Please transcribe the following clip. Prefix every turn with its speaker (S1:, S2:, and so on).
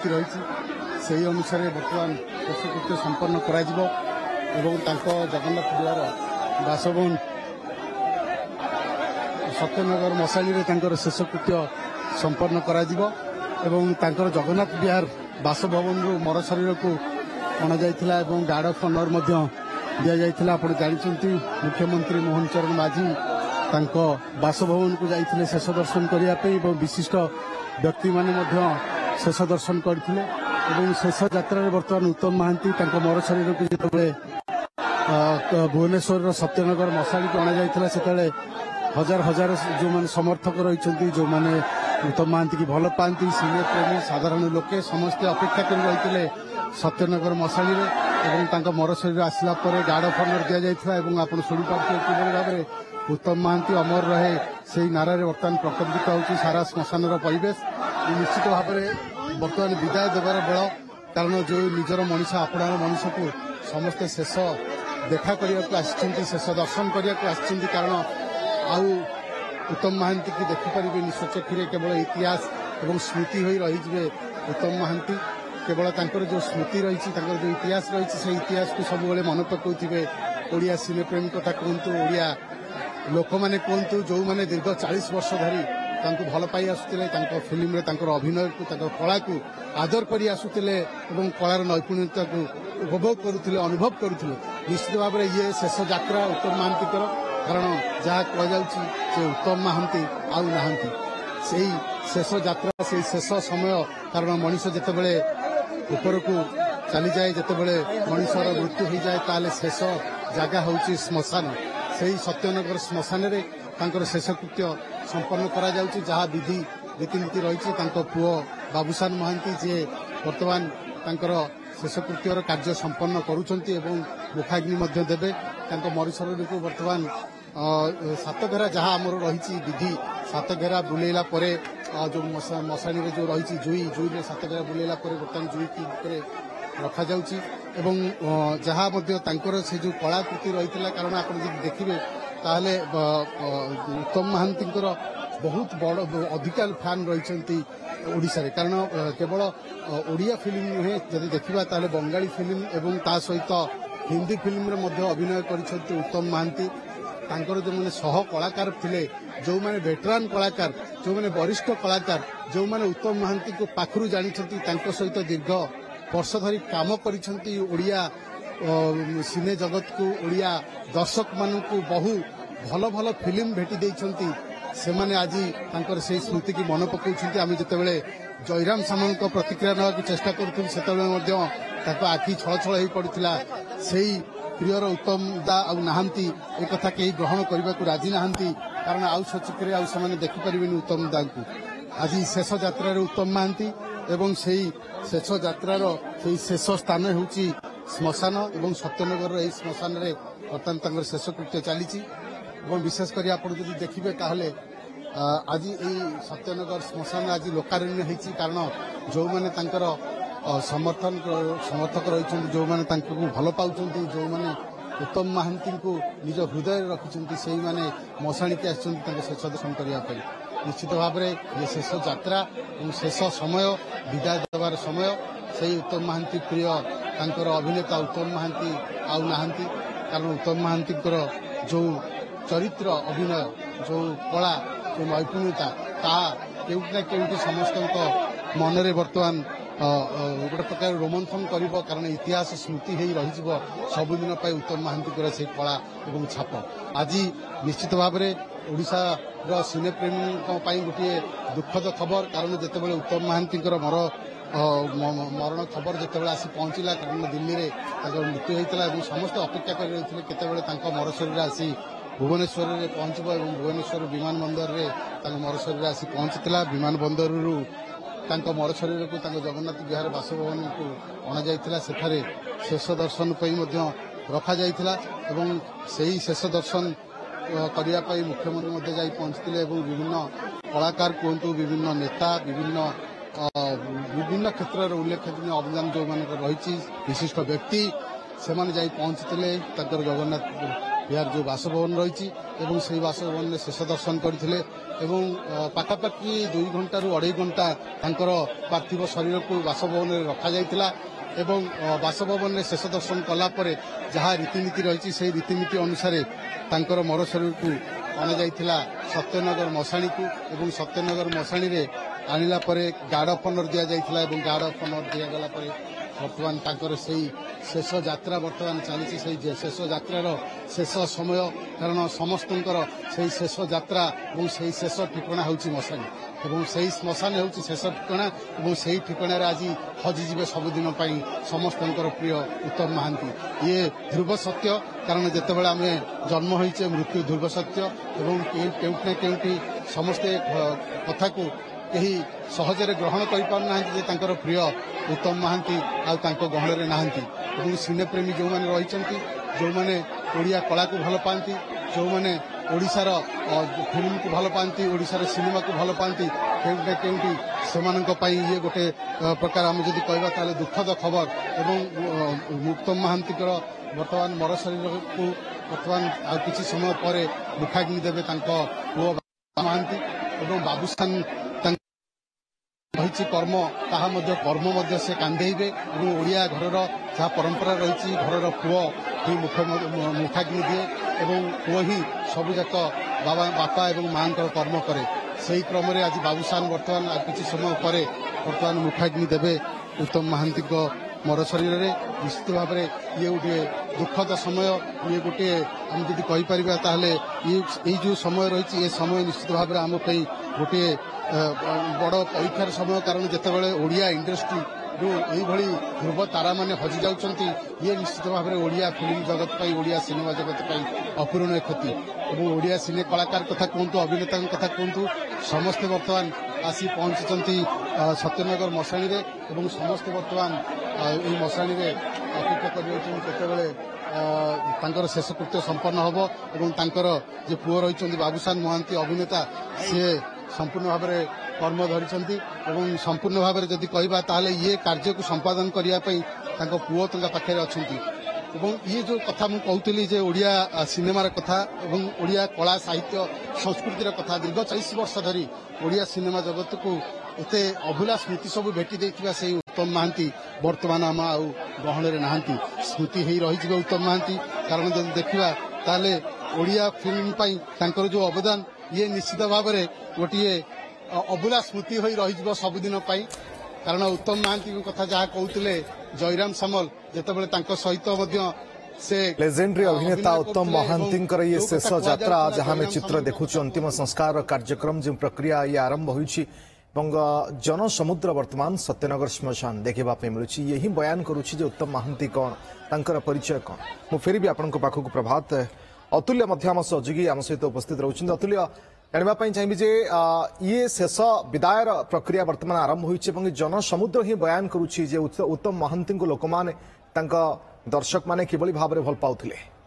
S1: रही से अनुसार बर्तमान शेषकृत्य संपन्न कर जगन्नाथ द्वार बासभवन सत्यनगर मशाणी शेषकृत्य संपन्न कर जगन्नाथ विहार बासभवन मर शरीर को अणा गार्ड ऑफ ऑनर दि जाता। आप जानते मुख्यमंत्री मोहन चरण माझी बासभवन को जाते शेष दर्शन करने विशिष्ट व्यक्ति माने शेष दर्शन करते शेष यात्रा बर्तमान उत्तम महांती मर शरीर को जिते भुवनेश्वर सत्यनगर मशाणी को अणा जाता से हजार हजार जो मैंने समर्थक रही जो मैंने उत्तम महांती की भल पाती सिने प्रेमी साधारण लोके समस्ते अपेक्षा कर रही सत्यनगर मशाणी मर शरीर आसला गार्ड ऑफ ऑनर दि जाता आप शुणिपारे किभली भाव में उत्तम महांती अमर रहे से नारे बर्तमान प्रकटित होची सारा श्मशान परिवेश निश्चित भाव में बर्तमान विदाय देवार बेल कारण जो निजर मनीष आपणार मनीष को समस्ते शेष देखा करने शेष दर्शन करने कारण आउ उत्तम महांती की देखिपारे निश्चक्षुरे केवल इतिहास और स्मृति हो रही उत्तम महांती केवल जो स्मृति रही जो इतिहास रही से इतिहास को सब मन पकाउथिबे ओडिया सिने प्रेमी कथा कहतु ओडिया लोक मैंने कहतु जो मैंने दीर्घ 40 वर्ष धरी भल पाई आसुले फिल्म अभिनय को कला को आदर कर आसुले कलार नैपुण्यता को उपभोग करुले अनुभव करुले निश्चित भाव में ये शेष यात्रा उत्तम महांती कारण जहाँ कहुच्छी उत्तम महांती आउ नहांती से शेष यात्रा से शेष समय कारण मनीष जितेबले ऊपर को चली जाए जितेबले मनीषर मृत्यु हो जाए ताले शेष जगह हूँ श्मशान से सत्यनगर श्मशान में शेषकृत्य संपन्न करा जाउची जहाँ विधि रीतिनीति रही पुओ बाबूसान महांती जे बर्तमान शेषकृत्यर कार्य संपन्न करुछंती एवं मुखाग्नि देवे मर शरीर को बर्तमान सातघेरा जहाँ आमर रही विधि सातघेरा बुलेला जो मशाणी जो रही जुई में सातघेरा बुलेला बर्तमान जुई की रखा जाउची एवं जहाँ से जो कलाकृति रही कारण आप देखिए ताहले उत्तम महांती बहुत बड़ अधिकार फैन रही ओडिशा रे कारण केवल ओडिया फिल्म नुहे जदि देखा ताहले बंगाली फिल्म एवं ता सहित हिंदी फिल्म रे अभिनय करिसेंती उत्तम महांती जो मैंने सह कलाकार थे जो मैंने वेटरान कलाकार जो मैंने वरिष्ठ कलाकार जो मैंने उत्तम महांती को पाखरु जानी सहित दीर्घ वर्ष धरी काम करिसेंती ओडिया सिने जगत को ओडिया दर्शक मान को बहु भल भल फिल्म भेटी देइछंती से माने आज से स्मृति की मन पकाउछंती आम जितेबले जयराम सामल प्रतिक्रिया नाक चेष्टा करुँ से आखि छल छल हो पड़ता से प्रियर उत्तम दा आउ नहांती एक कथा कहीं ग्रहण करने को राजी नहांती कारण आउ सचिक्रे आउ से देखिपारे उत्तम दा को आज शेष यात्रा उत्तम महांती एवं से शेष यात्रार शेष स्थान होची श्मशान एवं सत्यनगर श्मशान रे बर्तमान शेषकृत्य चली विशेषकर आप देखिए ताहले आज यही सत्यनगर श्मशान आज लोकारण्य होती कारण जो मैंने समर्थक रही जो मैंने भल पाँच जो मैंने उत्तम महांती को निज हृदय रखिंट से मैंने मशाणी की आसर शेष दर्शन करने निश्चित भाव में ये शेष यात्रा और शेष समय विदाय देवार समय से उत्तम महांती प्रिय अभिनेता उत्तम महांती आउ नहांती कारण उत्तम महांती जो चरित्र अभिनय जो कला जो नैपुण्यता ता केउना केउटी समस्त मनरे बर्तमान गोटे प्रकार रोमंथन कर कारण इतिहास स्मृति हो रही सबुदिन उत्तम महांती से कला और छाप आज निश्चित भाव में ओडिशा सिने प्रेमी गोटे दुखद खबर कारण जितेबाला उत्तम महांती मरण खबर जितेबाला आसी पहुंचला कारण दिल्ली में मृत्यु होता समस्त अपेक्षा कर रही केतबेले मर शरीर आसी भुवनेश्वर में पहुंचब और भुवनेश्वर विमान बंदर में मर शरीर आसी पहुंचीला विमान बंदर मर शरीर को जगन्नाथ विहार बासभवन को अणा जाइथिला सेठारे शेष दर्शन रखा जाइथिला एवं सेही शेष दर्शन करने मुख्यमंत्री जाई पहुंचते विभिन्न कलाकार कहतु विभिन्न नेता विभिन्न क्षेत्र में उल्लेखनीय अभियान जो मान रही विशिष्ट व्यक्ति से पहुंचते जगन्नाथ यार जो बासभवन रही से बासभवन में शेष दर्शन करते पाखापाखि 2 घंटा रू 2.5 घंटा पार्थिव शरीर को बासभवन में रखा जाइतिला एवं बासभवन में शेष दर्शन कलापर जहाँ रीतिनीति रही से रीतिनीति अनुसार तांकर मर शरीर को अणाଯାଇଥିଲା सत्यनगर मशाणी को एवं सत्यनगर मशाणी रे आनिला परे गार्ड ऑफ ऑनर दिया जाइथिला एवं गार्ड ऑफ ऑनर दिया गला परे वर्तमान तांकर सेही शेष यात्रा वर्तमान चली शेष यात्रार शेष समय कारण समस्तंकर सेही शेष यात्रा और सेही शेष ठिकणा होउची मशाणी एवं सेही श्मशान होउची शेष ठिकणा एवं सेही ठिकणारे आज हजिଯିवे सबुदिन पई समस्तंकर प्रिय उत्तम महांती ये ध्रुव सत्य कारण जेतेबेले आमे जन्म होइचे मृत्यु ध्रुव सत्य एवं केउटना केउटी समस्ते कथा को कहीं सहजरे ग्रहण कर प्रिय उत्तम महांती गहन में नहांती सिनेप्रेमी जो मैंने रही जो मैंने ओडिया कला को भल पाती जो मैंने ओडिशार फिल्म को भल पाती ओडिशार सिनेमा को भल पाती केउटी केउटी से ये गोटे प्रकार आम जब कहवा दुखद खबर एवं उत्तम महांती वर्तमान मर शरीर को वर्तमान किसी समय पर मुखाग्नि देवे पुओ महांती एवं बाबूसान रही कर्म ताहा कर्म से कांधेबे और ओडिया घर जहाँ परंपरा रही घर पुओ ही मुखाग्नि दिए एवं पुओ ही सबुजाक बापा एवं माँ कर्म करे से क्रम आज बाबूसान वर्तमान किसी समय पर वर्तमान मुखाग्नि देवे उत्तम महांती मर शरीर में निश्चित भाव में ये गोटे दुखद समय ये गोटे आम जब कहीपर ये जो समय रही ये समय निश्चित भाव में आम गोटे बड़ परीक्षार समय कारण जितेबाला ओडिया इंडस्ट्री जो यही ध्रुव तारा माने हजि जाउछंती ये निश्चित भाव में ओडिया फिल्म जगत ओडिया सिनेमा जगत अपूरणीय क्षति और ओडिया सिने कलाकार कथा कहतु अभिनेता कथा कहतु समस्ते वर्तमान आसी पहुंची सत्यनगर मशाणी रे समस्ते वर्तमान यही मशाणी रे अपेक्षा कर शेषकृत्य संपन्न हम और जे पुओ रही बाबूसान महांती अभिनेता सी संपूर्ण भाव में कर्म धरी संपूर्ण भाव में जदि कहवा ये कार्य को संपादन करने पुओ पाखे अच्छा ये जो कथा मुझे कहती ओडिया सिनेमार कथा ओडिया कला साहित्य संस्कृतिर कथा दीर्घ 40 वर्ष धरी ओडिया सिनेमा जगत को एते अभूला स्मृति सब भेटी देथिबा से उत्तम महांती वर्तमान आम आउ गहन में नहांती स्मृति ही रही उत्तम महांती कारण जब देखा ताले ओडिया फिल्म तांकर जो अवदान ये निश्चित भाव में गोटे अभूला स्मृति हो रही सबुदिन कारण उत्तम महांती कथा जहाँ कहते जयराम सामल जिते सहित से
S2: लेजेंडरी अभिनेता उत्तम महांती ये शेष यात्रा जहाँ में चित्र देखुच अंतिम संस्कार कार्यक्रम जो प्रक्रिया ये आरंभ होइछि जन समुद्र वर्तमान सत्यनगर श्मशान देखा मिलूँ यही बयान करुच्ची उत्तम महांती कौन तांकर परिचय कौन मु फेर भी आपण पाखक प्रभात अतुल्य आम सहयोगी आम सहित उपस्थित रोचे अतुल्य जानापी चाहिए जे ये शेष विदायर प्रक्रिया वर्तमान आरंभ होती जन समुद्र ही बयान करुच्ची उत्तम महांती लोक मैंने दर्शक मैंने किभली भाव में भल पाउथिले।